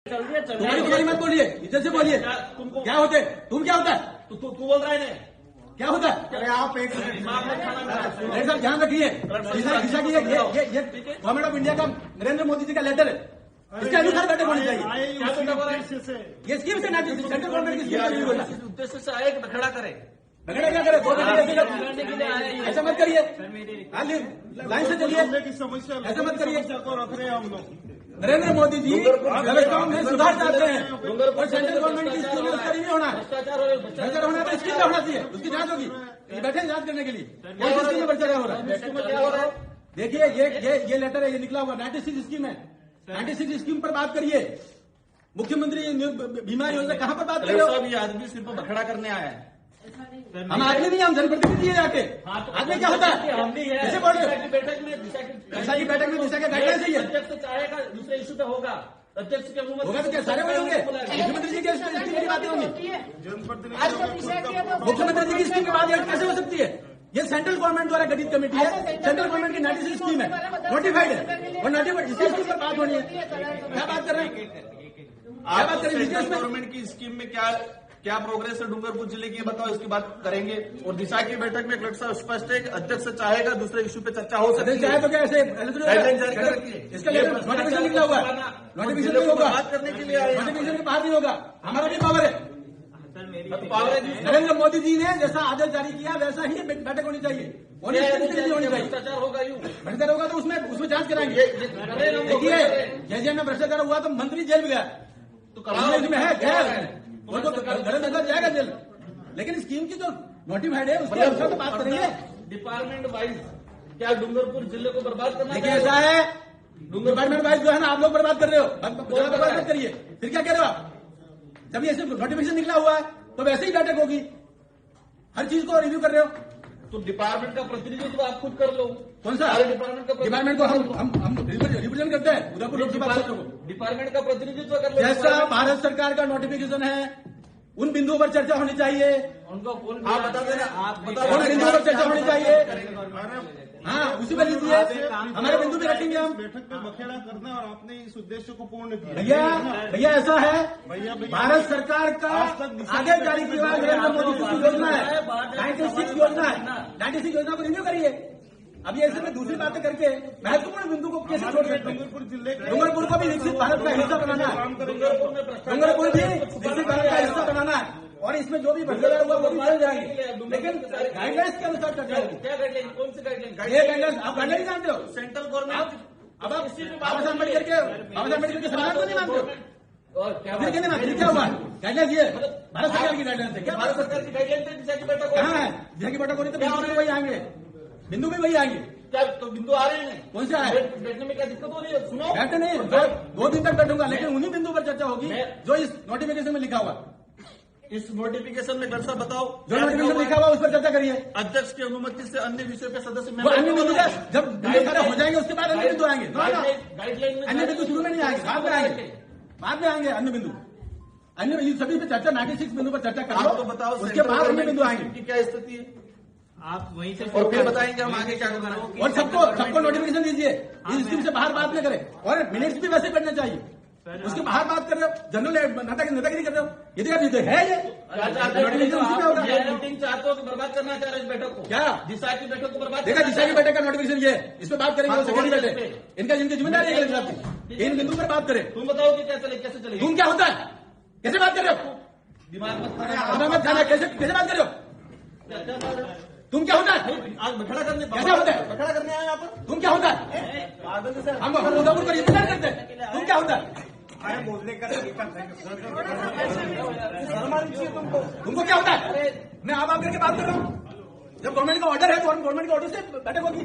तुम्हारी मत बोलिए, इज्जत से बोलिए। क्या होते तुम, क्या होता है तू बोल रहा है क्या होता है? अरे आप एक साहब ध्यान रखिए, दिशा की ये गवर्नमेंट ऑफ इंडिया का नरेंद्र मोदी जी का लेटर है, इसके अनुसार बैठक होनी चाहिए। ये स्कीम से सेंट्रल गवर्नमेंट की स्कीम उद्देश्य से आए खड़ा करे, झगड़ा क्या करे? ऐसा मत करिए, लाइन से चलिए, की समस्या ऐसा मत करिए। को रख रहे हैं हम लोग। नरेंद्र मोदी जी व्यवस्थाओं में सुधार चाहते हैं और सेंट्रल गवर्नमेंट की स्कीम उसका नहीं होना है। भ्रष्टाचार होना है तो स्कीम होना चाहिए, उसकी जांच होगी। बैठे जांच करने के लिए कौन सी स्कीम में भ्रष्टाचार हो रहा है? देखिए ये लेटर है, ये निकला हुआ 96 स्कीम है। 96 स्कीम पर बात करिए। मुख्यमंत्री बीमा योजना कहाँ पर बात करिए? ये आदमी सिर्फ बखड़ा करने आया है। हम आदमी नहीं, हम जनप्रतिनिधि है जाके। आदमी क्या होता है? कैसे बोल रहे हो? बैठक में दिशा की बैठक में दिशा का गाइडलाइन चाहिए। अध्यक्ष चाहेगा दूसरे इशू पे होगा, अध्यक्ष के होगा तो क्या सारे वही होंगे? मुख्यमंत्री जी की स्कीम की बातें होंगी, मुख्यमंत्री जी की स्कीम की बात कैसे हो सकती है? ये सेंट्रल गवर्नमेंट द्वारा गठित कमेटी है, सेंट्रल गवर्नमेंट की 96 स्कीम है, नोटिफाइड है और नोटिफाइड इसी स्कीम पर बात होनी है। क्या बात कर रहे हैं? क्या बात कर रहे हैं? गवर्नमेंट की स्कीम में क्या प्रोग्रेस है डूंगरपुर जिले की, बताओ, इसकी बात करेंगे। और दिशा की बैठक में कलेक्टर साहब स्पष्ट है कि अध्यक्ष चाहेगा दूसरे इशू पे चर्चा हो सकती है। चाहे तो क्या ऐसे गाइडलाइन जारी कर रखी है, इसका नोटिफिकेशन निकला हुआ है, नोटिफिकेशन नहीं होगा, बात करने के लिए नोटिफिकेशन के बाहर नहीं होगा। हमारा भी पावर है। नरेंद्र मोदी जी ने जैसा आदेश जारी किया वैसा ही बैठक होनी चाहिए, होनी चाहिए। भ्रष्टाचार होगा यूं, भ्रष्टाचार होगा तो उसमें जांच कराएंगे। देखिए जैसे में भ्रष्टाचार हुआ तो मंत्री जेल में गया, तो कराओ में है गया, उनको तो घर अंदर जाएगा जेल। लेकिन स्कीम की जो नोटिफाइड है उसके अनुसार तो बात करेंगे। डिपार्टमेंट वाइज क्या डूंगरपुर जिले को बर्बाद करना? देखिए ऐसा है, डिपार्टमेंट वाइज जो है ना आप लोग बर्बाद कर रहे हो, बर्बाद मत करिए। फिर क्या कह रहे हो आप? जब ये सिर्फ नोटिफिकेशन निकला हुआ है तो वैसे ही बैठक होगी, हर चीज को रिव्यू कर रहे हो। तो डिपार्टमेंट का प्रतिनिधित्व आप खुद कर लो। कौन सा डिपार्टमेंट को हम रिप्रेजेंट करते हैं उदयपुर लोकसभा क्षेत्र को। डिपार्टमेंट का प्रतिनिधित्व कर लो। जैसा भारत सरकार का नोटिफिकेशन है उन बिंदुओं पर चर्चा होनी चाहिए। उनको आप बता देना, आप उन बिंदुओं पर चर्चा होनी चाहिए। हाँ उसी पर लीजिए, हमारे बिंदु भी रखेंगे हम। बैठक में बखेड़ा करना और आपने इस उद्देश्य को पूर्ण किया। भैया ऐसा है, भारत सरकार का आगे जारी किया हुआ नरेंद्र मोदी की योजना है, 96 योजना है। 96 योजना को रिन्यू करिए। अब ये ऐसे में दूसरी बातें करके महत्वपूर्ण बिंदु को कैसे छोड़ सकते? डूंगरपुर जिले डूंगरपुर को भी विकसित भारत का हिस्सा बनाना है, डूंगरपुर भी विकसित भारत का हिस्सा बनाना है और इसमें जो भी भ्रष्टाचार हुआ वो भी चल जाएंगे, लेकिन गाइडलाइंस के अनुसार चल जाएंगे। क्या गाइडलाइन? कौन सी गाइडलाइन? ये गाइडलाइंस आप गाइडलाइन जानते हो? Central government. अब आप बाबा साहब अम्बेडकर के संविधान को नहीं मानते हो? और क्या फिर कहने फिर क्या हुआ? गाइडलाइंस ये भारत सरकार की गाइडलाइंस है। क्या भारत सरकार की गाइडलाइन पे दिशा की बैठक कहाँ है? दिशा की बैठक हो रही तो बिंदु भी वही आएंगे, बिंदु भी वही आएंगे। क्या तो बिंदु आ रहे हैं? कौन से आए? बैठने में क्या दिक्कत हो रही है? सुनो, बैठे नहीं, 2 दिन तक बैठूंगा, लेकिन उन्हीं बिंदु पर चर्चा होगी जो इस नोटिफिकेशन में लिखा हुआ। इस नोटिफिकेशन में कल साहब बताओ, जो नोटिफिकेशन लिखा हुआ उस पर चर्चा करिए। अध्यक्ष की अनुमति से अन्य विषय पे सदस्य वो अन्य बिंदु जब बिंदु सारे हो जाएंगे उसके बाद अन्य बिंदु आएंगे। गाइडलाइन में अन्य बिंदु शुरू में नहीं आएंगे, बाद में आएंगे, बाद में आएंगे अन्य बिंदु। अन्य सभी पे चर्चा 96 बिंदु पर चर्चा कर लो, तो बताओ उसके बाद अन्य बिंदु आएंगे। की क्या स्थिति है आप वहीं से और फिर बताएंगे हम आगे क्या करना है। और सबको नोटिफिकेशन दीजिए, इस स्कीम से बाहर बात न करें और मिनट्स भी वैसे करने चाहिए। उसके बाहर बात कर रहे हो, जनरल नेतागिरी कर रहे हो, यदि आप है ये मीटिंग चाहते हो कि बर्बाद करना चाह रहे इस बैठक को? क्या दिशा की बैठक को बर्बाद? देखा दिशा की बैठक का नोटिफिकेशन ये, इस पर बात करेंगे। सेकेंडरी बैठक इनका जिनकी जिम्मेदारी है, इन बिंदु पर बात करें। तुम बताओ कि कैसे चलेगी? तुम क्या होता है? कैसे बात कर रहे हो? दिमाग मत खाना, कैसे बात कर रहे हो? तुम क्या होता है? आज बखड़ा करने कैसे होता है? बखड़ा करने आए आप? तुम क्या होता है? हम उदयपुर को रिप्रेजेंट करते हैं, तुम क्या होता है? बोलने का तुमको क्या होता है? मैं आप करके बात कर रहा हूँ। जब गवर्नमेंट का ऑर्डर है तो गवर्नमेंट के ऑर्डर से बैठक होगी।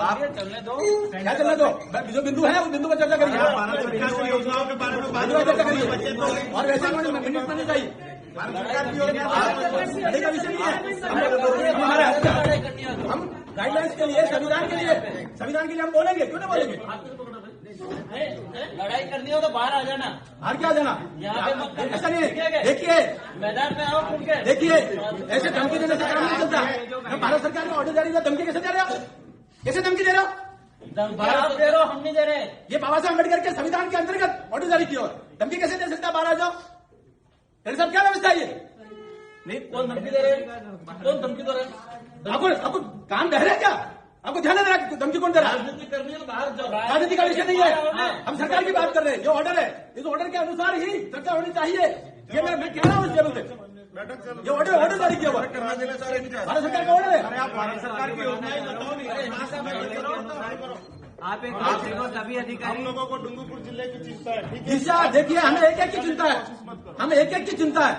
आप चलने दो, क्या चलने दो? जो बिंदु है उस बिंदु पर चर्चा करिए, योजनाओं के बारे में चर्चा करिए। और वैसे मिनट में नहीं चाहिए, का विषय नहीं है। हम गाइडलाइंस के लिए, संविधान के लिए हम बोलेंगे, क्यों नहीं बोलेंगे? लड़ाई करनी हो तो बाहर आ जाना। बाहर क्या जाना? यहाँ पे मत करना। ऐसा नहीं है। देखिए मैदान में आओ खुल के। देखिए ऐसे धमकी देने से काम नहीं चलता। भारत सरकार ने ऑर्डर जारी किया, धमकी कैसे दे रहे हो? कैसे धमकी दे रहे हो? धमकी आप दे रहे हो, हम नहीं दे रहे। ये बाबा साहब अम्बेडकर के संविधान के अंतर्गत ऑर्डर जारी किया। धमकी कैसे दे सकता है? बाहर आ जाओ। डॉक्टर साहब क्या व्यवस्था है ये? नहीं, कौन धमकी दे रहे हैं? कौन धमकी दे रहा है? आपको काम बह रहा है क्या? आपको ध्यान दे रहा है? धमकी कौन दे रहा है? राजनीति करनी है तो बाहर जाओ। राजनीति का विषय नहीं है, हम सरकार की बात कर रहे हैं। जो ऑर्डर है, इस ऑर्डर के अनुसार ही चर्चा होनी चाहिए। ये मैं कह रहा हूँ इस टेबल पे। ये ऑर्डर जारी किया हुआ करना देना चाह रहे हैं। भारत सरकार का ऑर्डर है। आप भारत सरकार की योजनाएं बताओ नहीं। आप एक बात देखो, सभी हम अधिकारी लोगों को डूंगरपुर जिले की चिंता है, ठीक है? दिशा देखिए, हमें एक एक की चिंता है। हमें एक एक की चिंता है।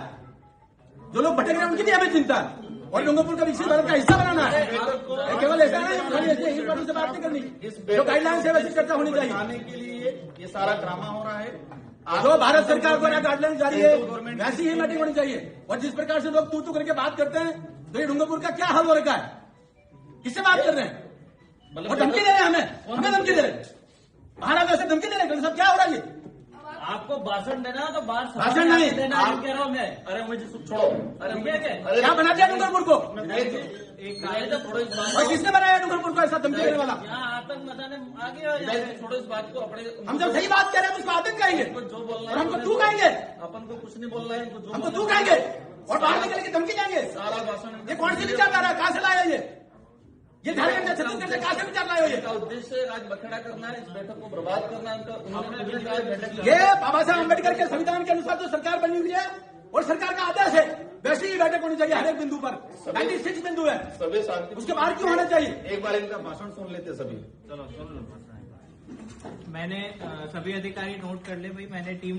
जो लोग भटक रहे हैं उनकी भी हमें चिंता है। और डूंगरपुर का विकसित भारत का हिस्सा बनाना है। केवल ऐसा नहीं खाली ऐसे ही पार्टी से बात नहीं करनी। जो गाइडलाइंस है वैसी चर्चा होनी चाहिए। आने के लिए ये सारा ड्रामा हो रहा है। जो भारत सरकार द्वारा गाइडलाइन जारी है वैसी ही मीटिंग होनी चाहिए। और जिस प्रकार से लोग तू करके बात करते हैं, तो ये डूंगरपुर का क्या हाल हो रखा है? किससे बात कर रहे हैं? और धमकी दे रहे हैं हमें धमकी दे रहे हैं। महाराज ऐसे धमकी दे रहे हैं। सब क्या हो रहा है ये? आपको भाषण देना तो बाहर भाषण नहीं देना, आप कह रहा हूँ मैं। अरे मुझे छोड़ो। अरे ठीक है क्या? क्या बना दिया डूंगरपुर को? एक छोड़ो इस बात और किसने बनाया डूंगरपुर को ऐसा धमकी देने वाला? यहाँ आतंक मचाने आगे हो जाए। को छोड़ो इस बात को। अपने हम जब सही बात कह रहे हैं तो उसको आतंक कहेंगे जो बोलना और है हमको तू कहेंगे। अपन को कुछ नहीं बोलना है। इनको जो हमको तू कहेंगे और बाहर निकल के धमकी देंगे। सारा भाषण ये कौन सी विचारधारा है? कहां से लाया ये झारखंड से छत्तीसगढ़ से कहां से विचार लाया ये? का उद्देश्य आज बखेड़ा करना है, इस बैठक को बर्बाद करना है। उन्होंने भी कहा बैठक ये बाबा साहब अम्बेडकर के संविधान के अनुसार जो सरकार बनी हुई है और सरकार का आदेश है, वैसी ही बैठक होनी चाहिए हर एक बिंदु पर। 96 बिंदु है, सभी शांति। उसके बाहर क्यों होना चाहिए? एक बार इनका भाषण सुन लेते सभी। चलो सुन लो। मैंने सभी अधिकारी नोट कर ले भाई। मैंने टीम